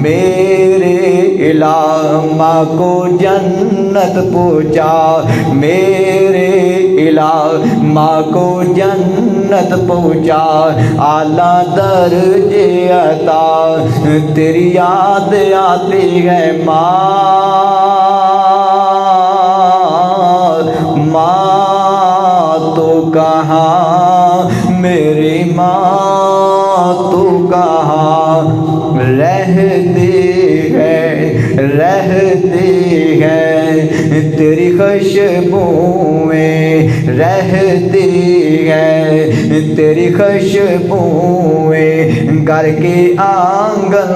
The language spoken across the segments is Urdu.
میرے الہ ماں کو جنت پہنچا، میرے الہ ماں کو جنت پہنچا، اعلیٰ درجے عطا تیری یاد آتی ہے ماں، ماں تو کہاں میری ماں تو کہاں رہتی ہے تیری خوشبوئیں رہتی ہے تیری خوشبوئیں گھر کے آنگن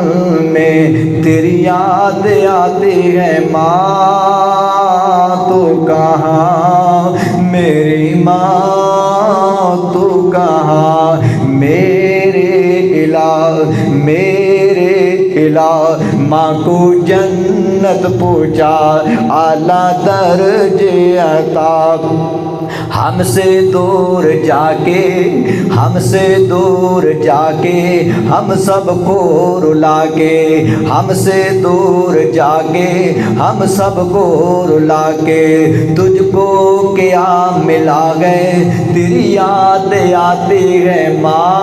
میں تیری یاد آتی ہے ماں تو کہاں میری ماں تو کہاں میرے الہ ماں کو جنت پہنچا، اعلیٰ درجے عطا ہم سے دور جا کے ہم سب کو رلا کے، ہم سے دور جا کے ہم سب کو رلا کے تجھ کو کیا ملا گئے تیری یاد آتی ہے ماں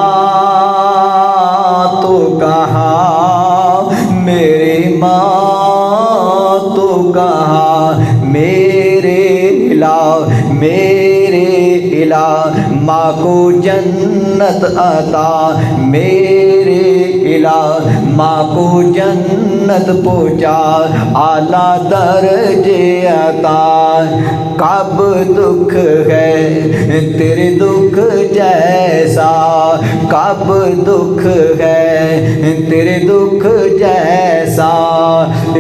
تو کہاں میری ماں تو کہاں میرے الہ ماں کو جنت عطا، میرے الہ ماں کو جنت پہنچا، اعلیٰ درجے عطا کب دکھ ہے تیرے دکھ جیسا، کب دکھ ہے تیرے دکھ جیسا،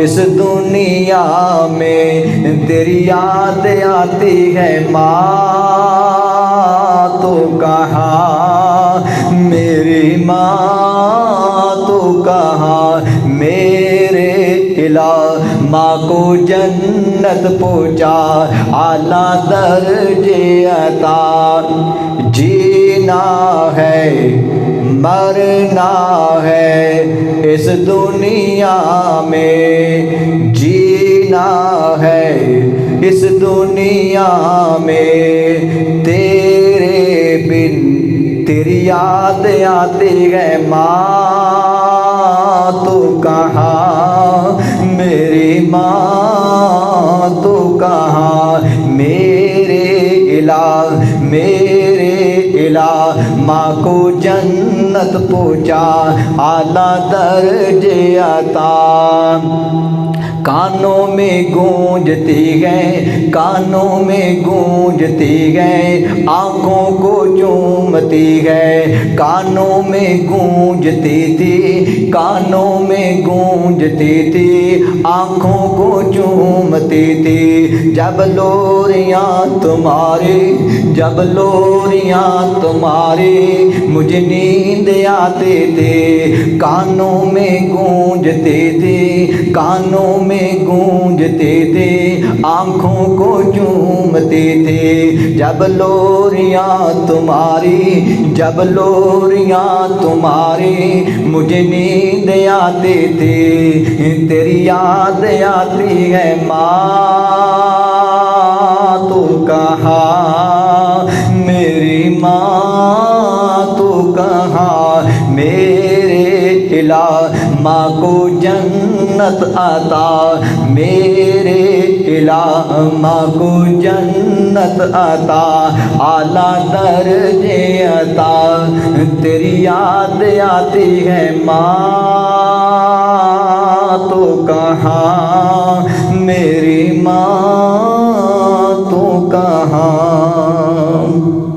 اس دنیا میں تیری یاد آتی ہے ماں تو کہاں میری ماں تو کہاں میرے الہ ماں کو جنت پہنچا، اعلیٰ درجے عطا جینا ہے مرنا ہے اس دنیا میں، جینا ہے اس دنیا میں تیرے بن تیری یاد آتی ہے ماں تو کہاں میری ماں تو کہاں میرے الہ ماں کو جنت پہنچا، اعلیٰ درجے عطا کانوں میں گونجتی ہے کانوں میں گونجتی ہے آنکھوں کو چومتی ہے، کانوں میں گونجتی تھی کانوں میں گونجتی تھی آنکھوں کو چومتی تھی، جب لوریاں تمہاری مجھے نیند آتی تھی، کانوں میں گونجتی تھی کانوں میں گونجتی تھی آنکھوں کو چومتی تھی، جب لوریاں تمہاری مجھے نیند آتی تھی، تیری یاد آتی ہے ماں تو کہاں میری ماں تو کہاں میرے الہ ماں کو جنت عطا، میرے الہ ماں کو جنت عطا، اعلیٰ درجے عطا تیری یاد آتی ہے ماں تو کہاں میری ماں تو کہاں